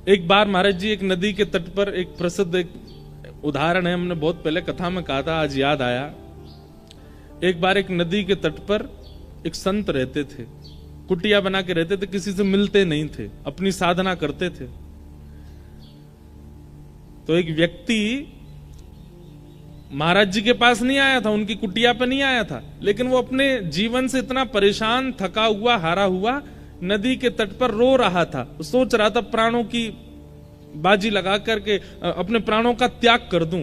एक बार महाराज जी एक नदी के तट पर, एक प्रसिद्ध एक उदाहरण है, हमने बहुत पहले कथा में कहा था, आज याद आया। एक बार एक नदी के तट पर एक संत रहते थे, कुटिया बना के रहते थे, किसी से मिलते नहीं थे, अपनी साधना करते थे। तो एक व्यक्ति महाराज जी के पास नहीं आया था, उनकी कुटिया पे नहीं आया था, लेकिन वो अपने जीवन से इतना परेशान, थका हुआ, हारा हुआ नदी के तट पर रो रहा था। सोच रहा था प्राणों की बाजी लगा करके अपने प्राणों का त्याग कर दूं।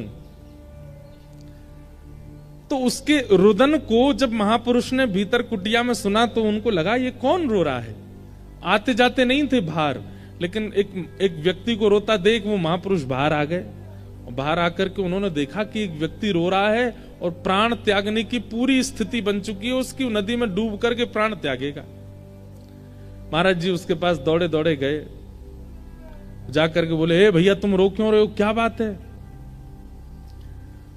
तो उसके रुदन को जब महापुरुष ने भीतर कुटिया में सुना तो उनको लगा ये कौन रो रहा है। आते जाते नहीं थे बाहर, लेकिन एक व्यक्ति को रोता देख वो महापुरुष बाहर आ गए। बाहर आकर के उन्होंने देखा कि एक व्यक्ति रो रहा है और प्राण त्यागने की पूरी स्थिति बन चुकी है उसकी, नदी में डूब करके प्राण त्यागेगा। महाराज जी उसके पास दौड़े दौड़े गए, जाकर के बोले, हे भैया तुम रो क्यों रहे हो, क्या बात है।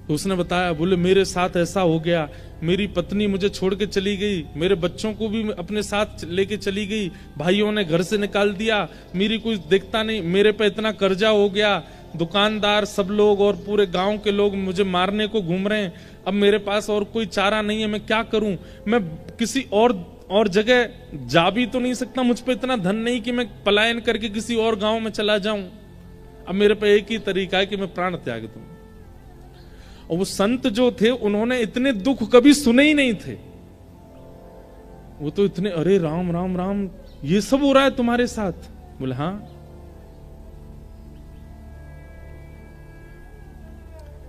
तो उसने बताया, बोले मेरे साथ ऐसा हो गया, मेरी पत्नी मुझे छोड़ के चली गई, मेरे बच्चों को भी अपने साथ लेके चली गई, भाइयों ने घर से निकाल दिया, मेरी कोई देखता नहीं, मेरे पे इतना कर्जा हो गया, दुकानदार सब लोग और पूरे गांव के लोग मुझे मारने को घूम रहे हैं, अब मेरे पास और कोई चारा नहीं है, मैं क्या करूं, मैं किसी और जगह जा भी तो नहीं सकता, मुझ पे इतना धन नहीं कि मैं पलायन करके किसी और गांव में चला जाऊं, अब मेरे पे एक ही तरीका है कि मैं प्राण त्याग दूं। और वो संत जो थे उन्होंने इतने दुख कभी सुने ही नहीं थे, वो तो इतने, अरे राम राम राम ये सब हो रहा है तुम्हारे साथ। बोले हाँ।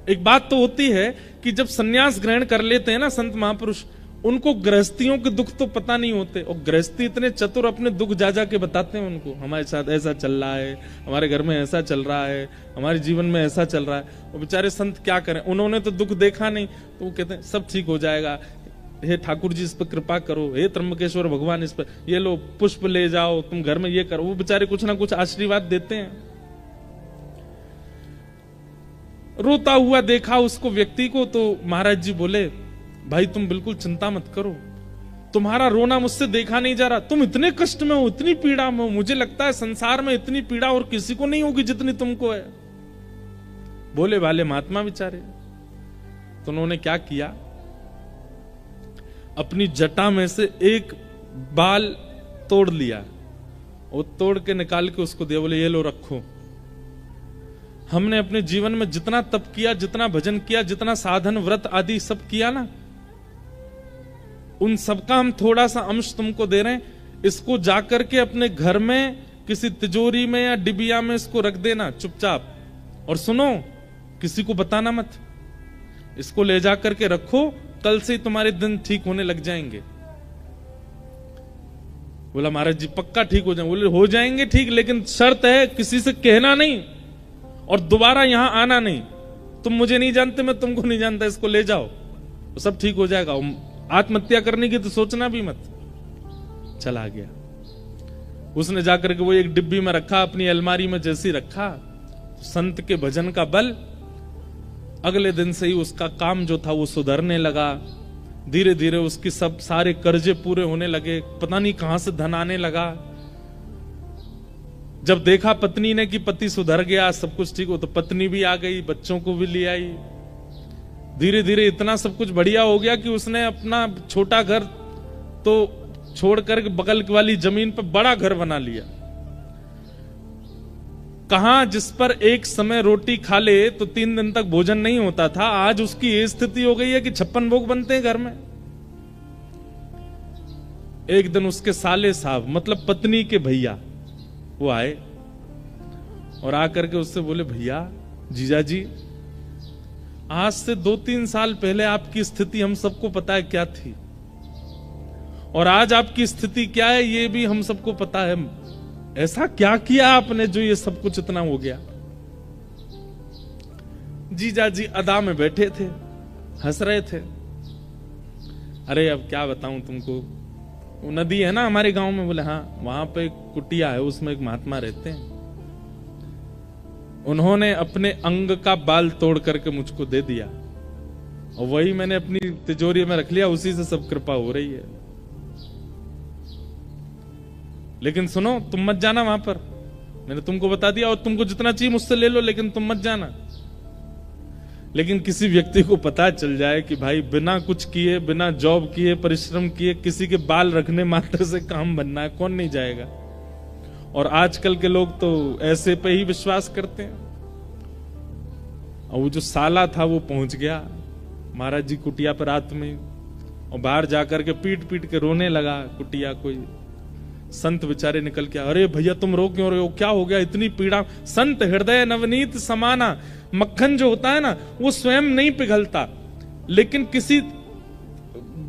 एक बात तो होती है कि जब सन्यास ग्रहण कर लेते हैं ना संत महापुरुष, उनको गृहस्थियों के दुख तो पता नहीं होते, और गृहस्थी इतने चतुर अपने दुख जा जा के बताते हैं उनको, हमारे साथ ऐसा चल रहा है, हमारे घर में ऐसा चल रहा है, हमारे जीवन में ऐसा चल रहा है। और बेचारे संत क्या करें, उन्होंने तो दुख देखा नहीं, तो वो कहते हैं सब ठीक हो जाएगा, हे ठाकुर जी इस पर कृपा करो, हे त्र्यंबकेश्वर भगवान इस पर ये लो पुष्प ले जाओ, तुम घर में ये करो। वो बेचारे कुछ ना कुछ आशीर्वाद देते हैं। रोता हुआ देखा उसको व्यक्ति को, तो महाराज जी बोले, भाई तुम बिल्कुल चिंता मत करो, तुम्हारा रोना मुझसे देखा नहीं जा रहा, तुम इतने कष्ट में हो, इतनी पीड़ा में हो, मुझे लगता है संसार में इतनी पीड़ा और किसी को नहीं होगी जितनी तुमको है। बोले वाले महात्मा बेचारे। तो उन्होंने क्या किया, अपनी जटा में से एक बाल तोड़ लिया, और तोड़ के निकाल के उसको दिया, बोले ये लो रखो। हमने अपने जीवन में जितना तप किया, जितना भजन किया, जितना साधन व्रत आदि सब किया ना, उन सबका हम थोड़ा सा अंश तुमको दे रहे हैं, इसको जाकर के अपने घर में किसी तिजोरी में या डिबिया में इसको रख देना चुपचाप, और सुनो किसी को बताना मत, इसको ले जाकर के रखो, कल से तुम्हारे दिन ठीक होने लग जाएंगे। बोला महाराज जी पक्का ठीक हो जाएंगे। बोले हो जाएंगे ठीक, लेकिन शर्त है किसी से कहना नहीं और दोबारा यहां आना नहीं, तुम मुझे नहीं जानते, मैं तुमको नहीं जानता, इसको ले जाओ तो सब ठीक हो जाएगा। आत्महत्या करने की तो सोचना भी मत। चला गया। उसने जाकर के वो एक डिब्बी में रखा, अपनी अलमारी में जैसी रखा, संत के भजन का बल, अगले दिन से ही उसका काम जो था वो सुधरने लगा। धीरे धीरे उसकी सब सारे कर्जे पूरे होने लगे, पता नहीं कहां से धन आने लगा। जब देखा पत्नी ने कि पति सुधर गया, सब कुछ ठीक हो, तो पत्नी भी आ गई, बच्चों को भी ले आई। धीरे धीरे इतना सब कुछ बढ़िया हो गया कि उसने अपना छोटा घर तो छोड़कर बगल वाली जमीन पर बड़ा घर बना लिया। कहां जिस पर एक समय रोटी खा ले तो 3 दिन तक भोजन नहीं होता था, आज उसकी ये स्थिति हो गई है कि 56 भोग बनते हैं घर में। एक दिन उसके साले साहब, मतलब पत्नी के भैया, वो आए और आकर के उससे बोले, भैया जीजा जी, आज से 2-3 साल पहले आपकी स्थिति हम सबको पता है क्या थी, और आज आपकी स्थिति क्या है ये भी हम सबको पता है। ऐसा क्या किया आपने जो ये सब कुछ इतना हो गया। जीजा जी अदा में बैठे थे, हंस रहे थे। अरे अब क्या बताऊं तुमको, वो नदी है ना हमारे गांव में। बोले हाँ, वहां पे एक कुटिया है, उसमें एक महात्मा रहते हैं, उन्होंने अपने अंग का बाल तोड़ करके मुझको दे दिया, और वही मैंने अपनी तिजोरी में रख लिया, उसी से सब कृपा हो रही है। लेकिन सुनो, तुम मत जाना वहां पर, मैंने तुमको बता दिया, और तुमको जितना चाहिए मुझसे ले लो, लेकिन तुम मत जाना। लेकिन किसी व्यक्ति को पता चल जाए कि भाई बिना कुछ किए, बिना जॉब किए, परिश्रम किए, किसी के बाल रखने मात्र से काम बनना है, कौन नहीं जाएगा। और आजकल के लोग तो ऐसे पे ही विश्वास करते हैं। और वो जो साला था वो पहुंच गया महाराज जी कुटिया पर रात में, और बाहर जाकर के पीट पीट के रोने लगा कुटिया। कोई संत बेचारे निकल के, अरे भैया तुम रो क्यों रहे हो, क्या हो गया, इतनी पीड़ा। संत हृदय नवनीत समाना, मक्खन जो होता है ना वो स्वयं नहीं पिघलता, लेकिन किसी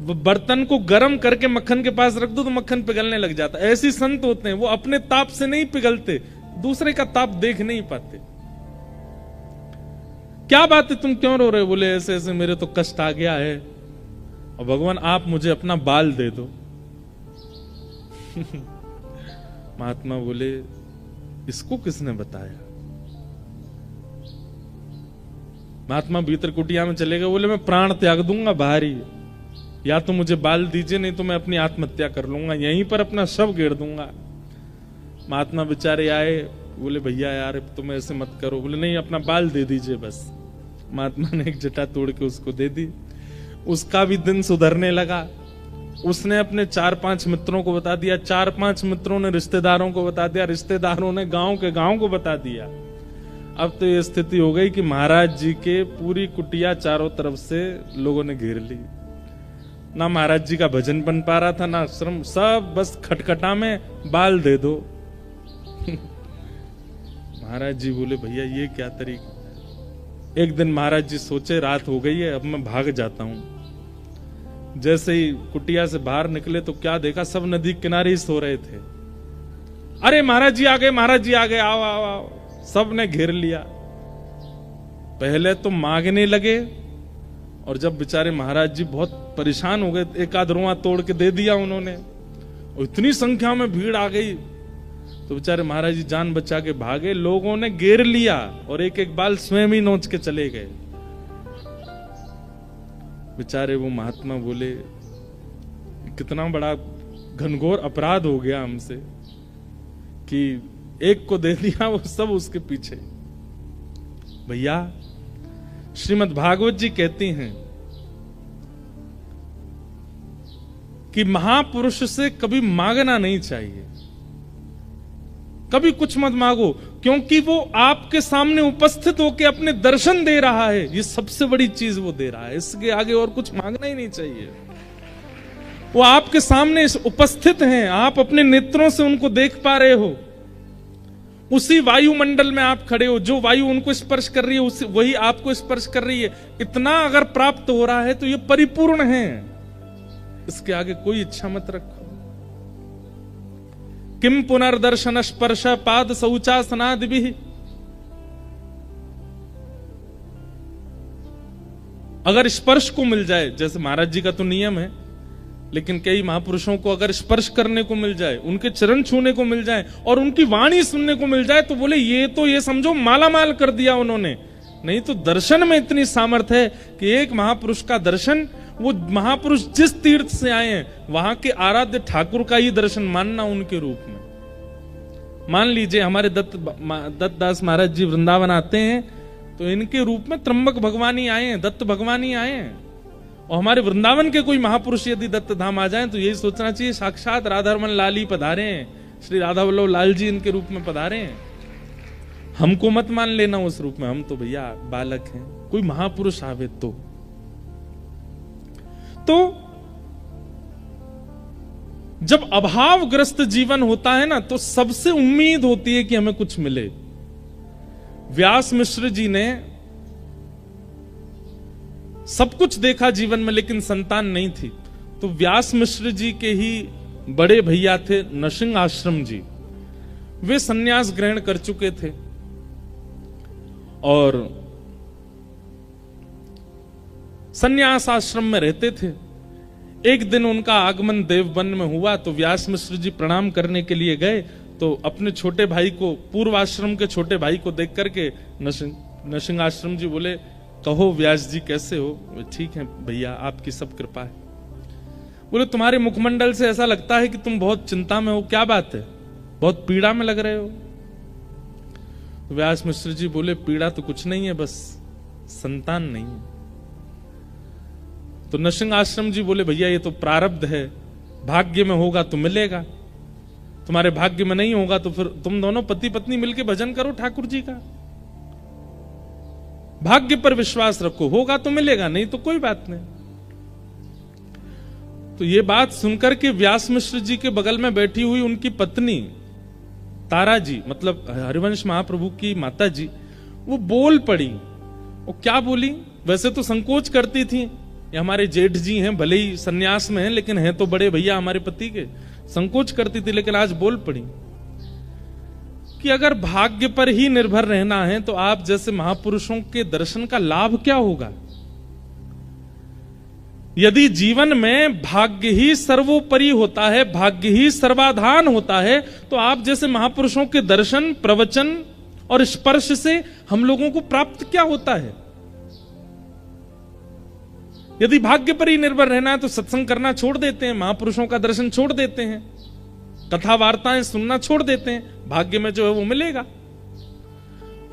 बर्तन को गर्म करके मक्खन के पास रख दो तो मक्खन पिघलने लग जाता है। ऐसे संत होते हैं, वो अपने ताप से नहीं पिघलते, दूसरे का ताप देख नहीं पाते। क्या बात है, तुम क्यों रो रहे हो? बोले ऐसे ऐसे मेरे तो कष्ट आ गया है, और भगवान आप मुझे अपना बाल दे दो। महात्मा बोले इसको किसने बताया? महात्मा भीतर कुटिया में चले गए, बोले मैं प्राण त्याग दूंगा बाहर ही, या तो मुझे बाल दीजिए, नहीं तो मैं अपनी आत्महत्या कर लूंगा, यहीं पर अपना शव गिर दूंगा। महात्मा बेचारे आए, बोले भैया यार तुम ऐसे मत करो। बोले नहीं, अपना बाल दे दीजिए बस। महात्मा ने एक जटा तोड़ के उसको दे दी। उसका भी दिन सुधरने लगा। उसने अपने 4-5 मित्रों को बता दिया, 4-5 मित्रों ने रिश्तेदारों को बता दिया, रिश्तेदारों ने गांव के गांव को बता दिया। अब तो ये स्थिति हो गई कि महाराज जी के पूरी कुटिया चारों तरफ से लोगों ने घेर ली। ना महाराज जी का भजन बन पा रहा था, ना आश्रम, सब बस खटखटा में बाल दे दो। महाराज जी बोले भैया ये क्या तरीका। एक दिन महाराज जी सोचे रात हो गई है, अब मैं भाग जाता हूं। जैसे ही कुटिया से बाहर निकले तो क्या देखा, सब नदी किनारे ही सो रहे थे। अरे महाराज जी आ गए, महाराज जी आ गए, आओ आओ आओ। सब ने घेर लिया। पहले तो मांगने लगे, और जब बेचारे महाराज जी बहुत परेशान हो गए, एक आध रुआ तोड़ के दे दिया उन्होंने, और इतनी संख्या में भीड़ आ गई तो बेचारे महाराज जी जान बचा के भागे। लोगों ने घेर लिया और एक एक बाल स्वयं ही नोच के चले गए। बेचारे वो महात्मा बोले कितना बड़ा घनघोर अपराध हो गया हमसे कि एक को दे दिया, वो सब उसके पीछे। भैया श्रीमद् भागवत जी कहती हैं कि महापुरुष से कभी मांगना नहीं चाहिए, कभी कुछ मत मांगो, क्योंकि वो आपके सामने उपस्थित होकर अपने दर्शन दे रहा है। ये सबसे बड़ी चीज वो दे रहा है, इसके आगे और कुछ मांगना ही नहीं चाहिए। वो आपके सामने उपस्थित हैं, आप अपने नेत्रों से उनको देख पा रहे हो। उसी वायुमंडल में आप खड़े हो, जो वायु उनको स्पर्श कर रही है वही आपको स्पर्श कर रही है। इतना अगर प्राप्त हो रहा है तो ये परिपूर्ण है, इसके आगे कोई इच्छा मत रखो। किम पुनर्दर्शन स्पर्श पाद शौचासनादि। अगर स्पर्श को मिल जाए, जैसे महाराज जी का तो नियम है, लेकिन कई महापुरुषों को अगर स्पर्श करने को मिल जाए, उनके चरण छूने को मिल जाए और उनकी वाणी सुनने को मिल जाए, तो बोले ये समझो मालामाल कर दिया उन्होंने। नहीं तो दर्शन में इतनी सामर्थ्य है कि एक महापुरुष का दर्शन, वो महापुरुष जिस तीर्थ से आए हैं वहां के आराध्य ठाकुर का ही दर्शन मानना उनके रूप में। मान लीजिए हमारे दत्त दास महाराज जी वृंदावन आते हैं तो इनके रूप में त्र्यंबक भगवान ही आए हैं, दत्त भगवान ही आए हैं। और हमारे वृंदावन के कोई महापुरुष यदि दत्त धाम आ जाएं तो यही सोचना चाहिए साक्षात राधारमन लाल ही पधारे हैं, श्री राधा वल्लभ लाल जी इनके रूप में पधारे हैं। हमको मत मान लेना उस रूप में, हम तो भैया बालक हैं। कोई महापुरुष आवे तो जब अभावग्रस्त जीवन होता है ना, तो सबसे उम्मीद होती है कि हमें कुछ मिले। व्यास मिश्र जी ने सब कुछ देखा जीवन में, लेकिन संतान नहीं थी। तो व्यास मिश्र जी के ही बड़े भैया थे नरसिंह आश्रम जी, वे सन्यास ग्रहण कर चुके थे और सन्यास आश्रम में रहते थे। एक दिन उनका आगमन देवबन में हुआ तो व्यास मिश्र जी प्रणाम करने के लिए गए, तो अपने छोटे भाई को, पूर्व आश्रम के छोटे भाई को देख करके नरसिंह आश्रम जी बोले, कहो व्यास जी कैसे हो? ठीक है भैया, आपकी सब कृपा है। बोले तुम्हारे मुखमंडल से ऐसा लगता है कि तुम बहुत चिंता में हो, क्या बात है, बहुत पीड़ा में लग रहे हो? तो व्यास मिश्र जी बोले पीड़ा तो कुछ नहीं है, बस संतान नहीं है। तो नरसिंह आश्रम जी बोले भैया ये तो प्रारब्ध है, भाग्य में होगा तो मिलेगा, तुम्हारे भाग्य में नहीं होगा तो फिर तुम दोनों पति पत्नी मिलके भजन करो ठाकुर जी का। भाग्य पर विश्वास रखो, होगा तो मिलेगा, नहीं तो कोई बात नहीं। तो ये बात सुनकर के व्यास मिश्र जी के बगल में बैठी हुई उनकी पत्नी तारा जी, मतलब हरिवंश महाप्रभु की माता जी, वो बोल पड़ी। वो क्या बोली? वैसे तो संकोच करती थी, ये हमारे जेठ जी हैं, भले ही सन्यास में हैं लेकिन हैं तो बड़े भैया हमारे पति के, संकोच करती थी, लेकिन आज बोल पड़ी कि अगर भाग्य पर ही निर्भर रहना है तो आप जैसे महापुरुषों के दर्शन का लाभ क्या होगा? यदि जीवन में भाग्य ही सर्वोपरि होता है, भाग्य ही सर्वाधान होता है, तो आप जैसे महापुरुषों के दर्शन, प्रवचन और स्पर्श से हम लोगों को प्राप्त क्या होता है? यदि भाग्य पर ही निर्भर रहना है तो सत्संग करना छोड़ देते हैं, महापुरुषों का दर्शन छोड़ देते हैं, कथा वार्ताएं सुनना छोड़ देते हैं, भाग्य में जो है वो मिलेगा।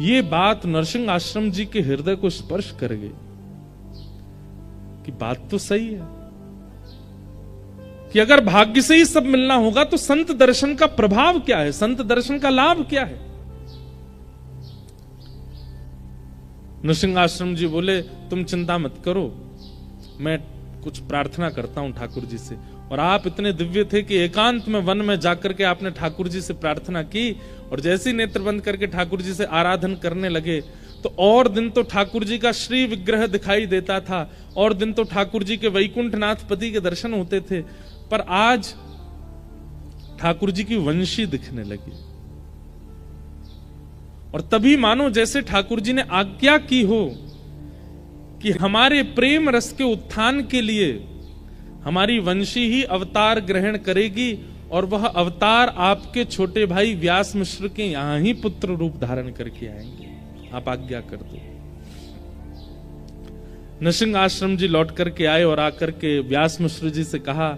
ये बात नरसिंह आश्रम जी के हृदय को स्पर्श कर गई कि बात तो सही है कि अगर भाग्य से ही सब मिलना होगा तो संत दर्शन का प्रभाव क्या है, संत दर्शन का लाभ क्या है? नरसिंह आश्रम जी बोले तुम चिंता मत करो, मैं कुछ प्रार्थना करता हूं ठाकुर जी से। और आप इतने दिव्य थे कि एकांत में वन में जाकर के आपने ठाकुर जी से प्रार्थना की, और जैसे ही नेत्र बंद करके ठाकुर जी से आराधन करने लगे तो और दिन तो ठाकुर जी का श्री विग्रह दिखाई देता था, और दिन तो ठाकुर जी के वैकुंठनाथ पति के दर्शन होते थे, पर आज ठाकुर जी की वंशी दिखने लगी। और तभी मानो जैसे ठाकुर जी ने आज्ञा की हो कि हमारे प्रेम रस के उत्थान के लिए हमारी वंशी ही अवतार ग्रहण करेगी, और वह अवतार आपके छोटे भाई व्यास मिश्र के यहां ही पुत्र रूप धारण करके आएंगे, आप आज्ञा कर दो। नरसिंह आश्रम जी लौट करके आए और आकर के व्यास मिश्र जी से कहा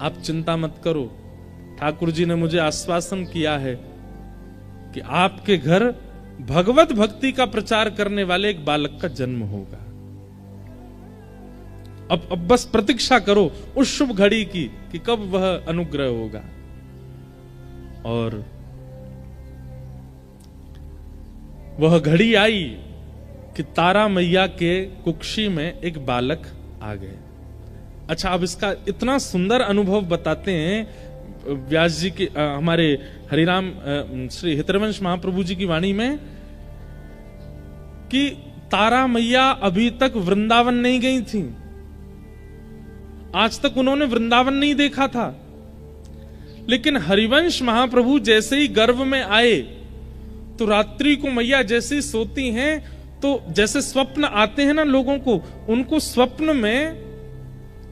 आप चिंता मत करो, ठाकुर जी ने मुझे आश्वासन किया है कि आपके घर भगवत भक्ति का प्रचार करने वाले एक बालक का जन्म होगा। अब बस प्रतीक्षा करो उस शुभ घड़ी की कि कब वह अनुग्रह होगा। और वह घड़ी आई कि तारा मैया के कुक्षी में एक बालक आ गए। अच्छा, अब इसका इतना सुंदर अनुभव बताते हैं व्यास जी के, हमारे हरिराम श्री हितरवंश महाप्रभु जी की वाणी में, कि तारा मैया अभी तक वृंदावन नहीं गई थी, आज तक उन्होंने वृंदावन नहीं देखा था। लेकिन हरिवंश महाप्रभु जैसे ही गर्भ में आए तो रात्रि को मैया जैसे सोती हैं तो जैसे स्वप्न आते हैं ना लोगों को, उनको स्वप्न में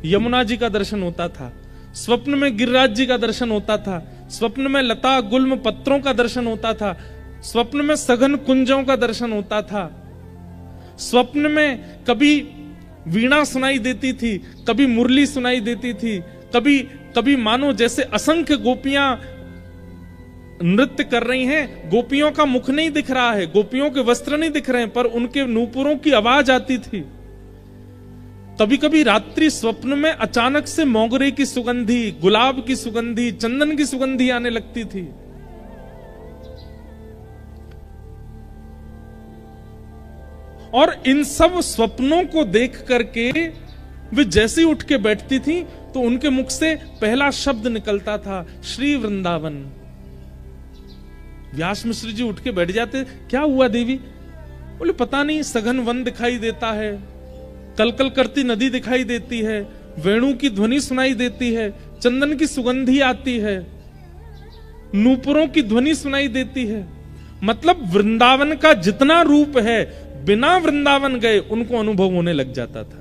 यमुना जी का दर्शन होता था, स्वप्न में गिरिराज जी का दर्शन होता था, स्वप्न में लता गुल्म पत्रों का दर्शन होता था, स्वप्न में सघन कुंजों का दर्शन होता था, स्वप्न में कभी वीणा सुनाई देती थी, कभी मुरली सुनाई देती थी, कभी कभी मानो जैसे असंख्य गोपियां नृत्य कर रही हैं, गोपियों का मुख नहीं दिख रहा है, गोपियों के वस्त्र नहीं दिख रहे हैं, पर उनके नूपुरों की आवाज आती थी। कभी कभी रात्रि स्वप्न में अचानक से मोगरे की सुगंधी, गुलाब की सुगंधी, चंदन की सुगंधी आने लगती थी। और इन सब स्वप्नों को देख करके वे जैसे ही उठ के बैठती थी तो उनके मुख से पहला शब्द निकलता था, श्री वृंदावन। व्यास मिश्र जी उठ के बैठ जाते, क्या हुआ देवी? बोले पता नहीं, सघन वन दिखाई देता है, कलकल करती नदी दिखाई देती है, वेणु की ध्वनि सुनाई देती है, चंदन की सुगंधी आती है, नूपुरों की ध्वनि सुनाई देती है। मतलब वृंदावन का जितना रूप है बिना वृंदावन गए उनको अनुभव होने लग जाता था।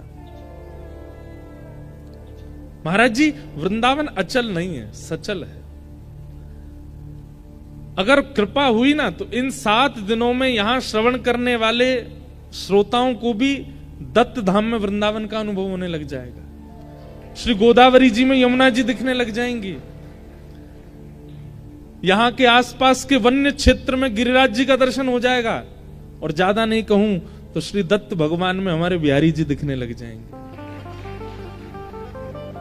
महाराज जी, वृंदावन अचल नहीं है, सचल है। अगर कृपा हुई ना तो इन 7 दिनों में यहां श्रवण करने वाले श्रोताओं को भी दत्त धाम में वृंदावन का अनुभव होने लग जाएगा। श्री गोदावरी जी में यमुना जी दिखने लग जाएंगी। यहां के आसपास के वन्य क्षेत्र में गिरिराज जी का दर्शन हो जाएगा, और ज्यादा नहीं कहूं तो श्री दत्त भगवान में हमारे बिहारी जी दिखने लग जाएंगे।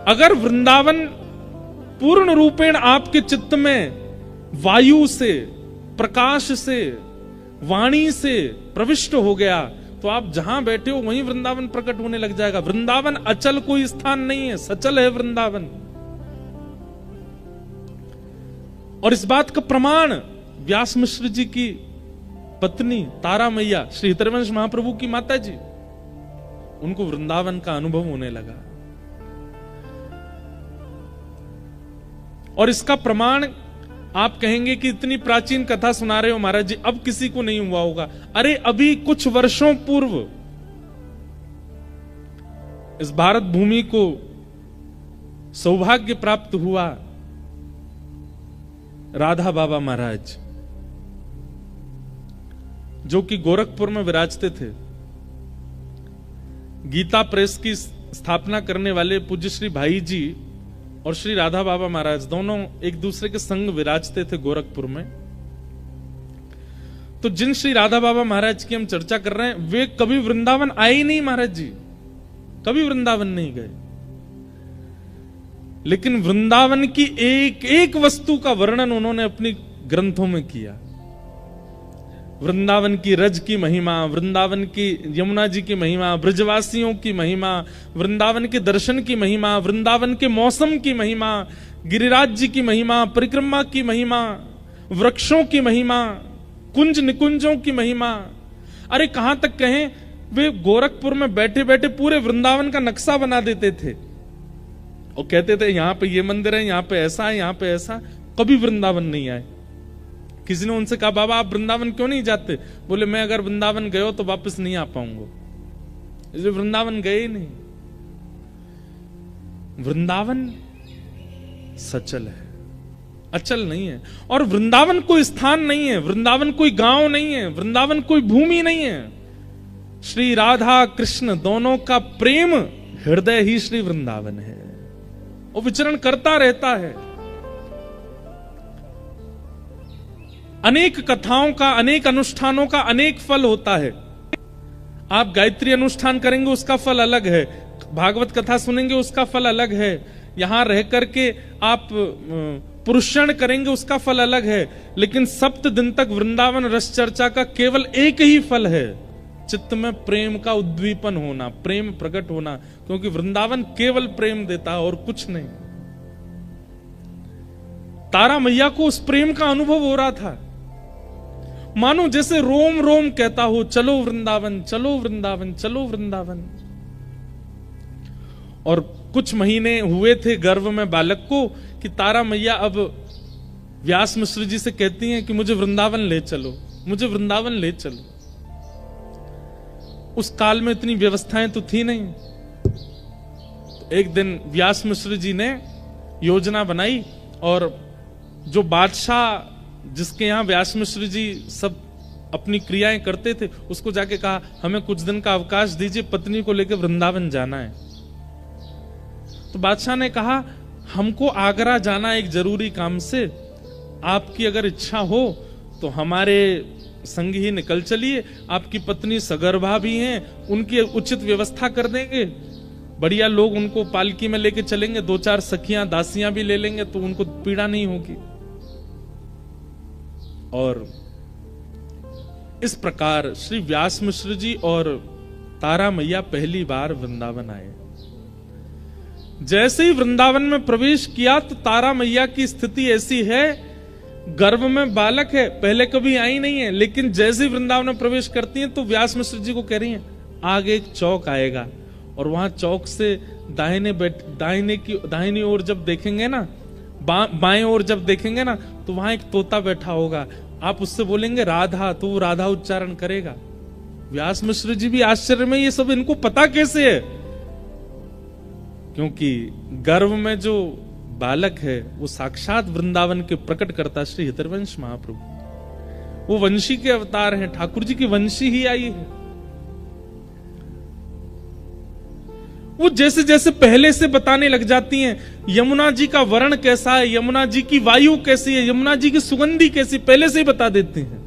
अगर वृंदावन पूर्ण रूपेण आपके चित्त में वायु से, प्रकाश से, वाणी से प्रविष्ट हो गया, तो आप जहां बैठे हो वहीं वृंदावन प्रकट होने लग जाएगा। वृंदावन अचल कोई स्थान नहीं है, सचल है वृंदावन। और इस बात का प्रमाण व्यास मिश्र जी की पत्नी तारा मैया, श्री हितरवंश महाप्रभु की माता जी, उनको वृंदावन का अनुभव होने लगा। और इसका प्रमाण आप कहेंगे कि इतनी प्राचीन कथा सुना रहे हो महाराज जी, अब किसी को नहीं हुआ होगा। अरे अभी कुछ वर्षों पूर्व इस भारत भूमि को सौभाग्य प्राप्त हुआ राधा बाबा महाराज, जो कि गोरखपुर में विराजते थे। गीता प्रेस की स्थापना करने वाले पूज्य श्री भाई जी और श्री राधा बाबा महाराज दोनों एक दूसरे के संग विराजते थे गोरखपुर में। तो जिन श्री राधा बाबा महाराज की हम चर्चा कर रहे हैं, वे कभी वृंदावन आए ही नहीं महाराज जी, कभी वृंदावन नहीं गए। लेकिन वृंदावन की एक एक वस्तु का वर्णन उन्होंने अपनी ग्रंथों में किया। वृंदावन की रज की महिमा, वृंदावन की यमुना जी की महिमा, ब्रजवासियों की महिमा, वृंदावन के दर्शन की महिमा, वृंदावन के मौसम की महिमा, गिरिराज जी की महिमा, परिक्रमा की महिमा, वृक्षों की महिमा, कुंज निकुंजों की महिमा। अरे कहां तक कहें, वे गोरखपुर में बैठे बैठे पूरे वृंदावन का नक्शा बना देते थे और कहते थे यहां पे ये मंदिर है, यहां पे ऐसा है, यहां पे ऐसा। कभी वृंदावन नहीं आए। किसी ने उनसे कहा बाबा आप वृंदावन क्यों नहीं जाते? बोले मैं अगर वृंदावन गए तो वापस नहीं आ पाऊंगा, इसलिए वृंदावन गए ही नहीं। वृंदावन सचल है, अचल नहीं है। और वृंदावन कोई स्थान नहीं है, वृंदावन कोई गांव नहीं है, वृंदावन कोई भूमि नहीं है। श्री राधा कृष्ण दोनों का प्रेम हृदय ही श्री वृंदावन है, वो विचरण करता रहता है। अनेक कथाओं का, अनेक अनुष्ठानों का अनेक फल होता है। आप गायत्री अनुष्ठान करेंगे उसका फल अलग है, भागवत कथा सुनेंगे उसका फल अलग है, यहां रह करके आप पुरुषण करेंगे उसका फल अलग है। लेकिन 7 दिन तक वृंदावन रस चर्चा का केवल एक ही फल है, चित्त में प्रेम का उद्दीपन होना, प्रेम प्रकट होना, क्योंकि वृंदावन केवल प्रेम देता है और कुछ नहीं। तारा मैया को उस प्रेम का अनुभव हो रहा था, मानो जैसे रोम रोम कहता हो चलो वृंदावन, चलो वृंदावन, चलो वृंदावन। और कुछ महीने हुए थे गर्भ में बालक को कि तारा मैया अब व्यास मिश्र जी से कहती हैं कि मुझे वृंदावन ले चलो, मुझे वृंदावन ले चलो। उस काल में इतनी व्यवस्थाएं तो थी नहीं। तो एक दिन व्यास मिश्र जी ने योजना बनाई और जो बादशाह जिसके यहां व्यास मिश्र जी सब अपनी क्रियाएं करते थे, उसको जाके कहा हमें कुछ दिन का अवकाश दीजिए, पत्नी को लेकर वृंदावन जाना है। तो बादशाह ने कहा हमको आगरा जाना एक जरूरी काम से, आपकी अगर इच्छा हो तो हमारे संग ही निकल चलिए, आपकी पत्नी सगर्भा भी हैं, उनकी उचित व्यवस्था कर देंगे, बढ़िया लोग उनको पालकी में लेके चलेंगे, 2-4 सखियां दासियां भी ले लेंगे तो उनको पीड़ा नहीं होगी। और इस प्रकार श्री व्यास मिश्र जी और तारा मैया पहली बार वृंदावन आए। जैसे ही वृंदावन में प्रवेश किया तो तारा मैया की स्थिति ऐसी है, गर्भ में बालक है, पहले कभी आई नहीं है, लेकिन जैसे ही वृंदावन में प्रवेश करती हैं तो व्यास मिश्र जी को कह रही हैं आगे एक चौक आएगा और वहां चौक से दाहिनी ओर जब देखेंगे ना, बाएं ओर जब देखेंगे ना, तो वहां एक तोता बैठा होगा, आप उससे बोलेंगे राधा, तो वो राधा उच्चारण करेगा। व्यास मिश्र जी भी आश्चर्य में, ये सब इनको पता कैसे है? क्योंकि गर्भ में जो बालक है वो साक्षात वृंदावन के प्रकट करता श्री हितरवंश महाप्रभु, वो वंशी के अवतार हैं, ठाकुर जी की वंशी ही आई है। वो जैसे जैसे पहले से बताने लग जाती हैं, यमुना जी का वर्ण कैसा है, यमुना जी की वायु कैसी है, यमुना जी की सुगंधी कैसी, पहले से ही बता देते हैं।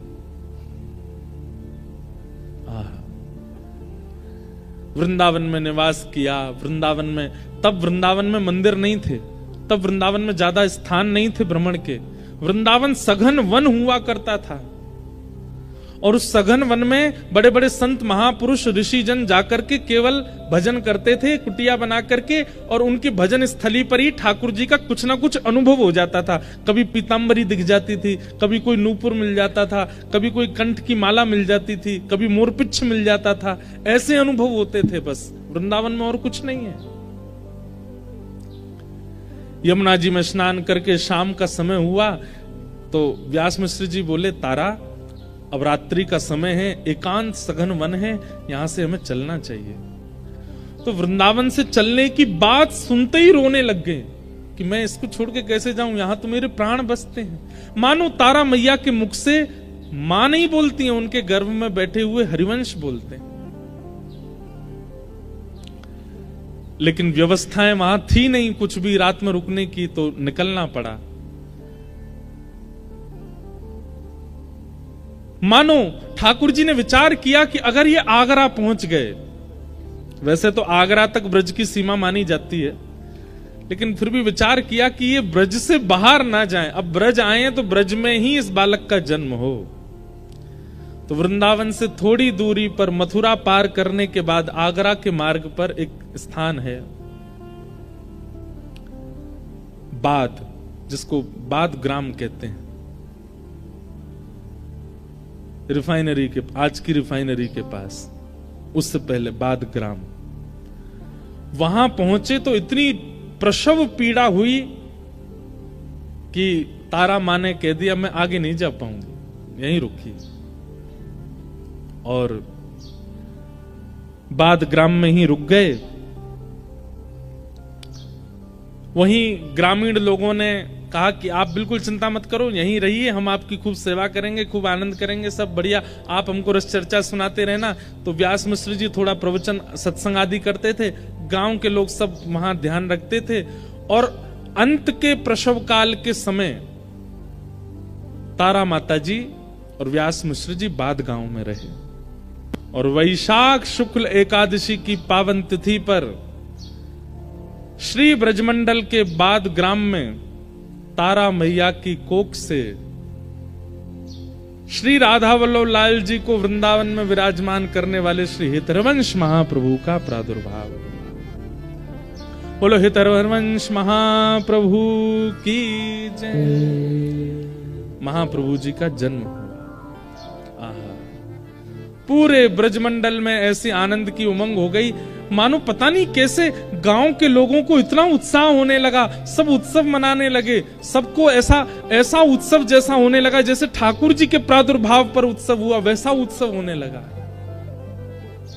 वृंदावन में निवास किया, वृंदावन में, तब वृंदावन में मंदिर नहीं थे, तब वृंदावन में ज्यादा स्थान नहीं थे भ्रमण के, वृंदावन सघन वन हुआ करता था। और उस सघन वन में बड़े बड़े संत महापुरुष ऋषिजन जाकर के केवल भजन करते थे, कुटिया बना करके, और उनकी भजन स्थली पर ही ठाकुर जी का कुछ ना कुछ अनुभव हो जाता था। कभी पीतांबरी दिख जाती थी, कभी कोई नूपुर मिल जाता था, कभी कोई कंठ की माला मिल जाती थी, कभी मोरपिच्छ मिल जाता था। ऐसे अनुभव होते थे बस वृंदावन में, और कुछ नहीं है। यमुना जी में स्नान करके शाम का समय हुआ तो व्यास मिश्र जी बोले, तारा अब रात्रि का समय है, एकांत सघन वन है, यहां से हमें चलना चाहिए। तो वृंदावन से चलने की बात सुनते ही रोने लग गए कि मैं इसको छोड़ के कैसे जाऊं, यहां तो मेरे प्राण बसते हैं। मानो तारा मैया के मुख से मां नहीं बोलती हैं, उनके गर्भ में बैठे हुए हरिवंश बोलते हैं। लेकिन व्यवस्थाएं वहां थी नहीं कुछ भी रात में रुकने की, तो निकलना पड़ा। मानो ठाकुर जी ने विचार किया कि अगर ये आगरा पहुंच गए, वैसे तो आगरा तक ब्रज की सीमा मानी जाती है, लेकिन फिर भी विचार किया कि ये ब्रज से बाहर ना जाएं, अब ब्रज आए हैं तो ब्रज में ही इस बालक का जन्म हो। तो वृंदावन से थोड़ी दूरी पर मथुरा पार करने के बाद आगरा के मार्ग पर एक स्थान है बाद, जिसको बाद ग्राम कहते हैं, रिफाइनरी के, आज की रिफाइनरी के पास, उससे पहले बाद ग्राम। वहां पहुंचे तो इतनी प्रसव पीड़ा हुई कि तारा माँ ने कह दिया मैं आगे नहीं जा पाऊंगी, यहीं रुकी। और बाद ग्राम में ही रुक गए। वहीं ग्रामीण लोगों ने कहा कि आप बिल्कुल चिंता मत करो, यहीं रहिए, हम आपकी खूब सेवा करेंगे, खूब आनंद करेंगे, सब बढ़िया, आप हमको रस चर्चा सुनाते रहना। तो व्यास मिश्र जी थोड़ा प्रवचन सत्संग आदि करते थे, गांव के लोग सब वहां ध्यान रखते थे। और अंत के प्रसव काल के समय तारा माता जी और व्यास मिश्र जी बाद गांव में रहे। और वैशाख शुक्ल एकादशी की पावन तिथि पर श्री ब्रजमंडल के बाद ग्राम में तारा मैया की कोख से श्री राधा वल्लभ लाल जी को वृंदावन में विराजमान करने वाले श्री हितरवंश महाप्रभु का प्रादुर्भाव। बोलो हितरवंश महाप्रभु की जय। महाप्रभु जी का जन्म हुआ। पूरे ब्रजमंडल में ऐसी आनंद की उमंग हो गई, मानो पता नहीं कैसे गांव के लोगों को इतना उत्साह होने लगा, सब उत्सव मनाने लगे, सबको ऐसा उत्सव जैसा होने लगा जैसे ठाकुर जी के प्रादुर्भाव पर उत्सव हुआ, वैसा उत्सव होने लगा।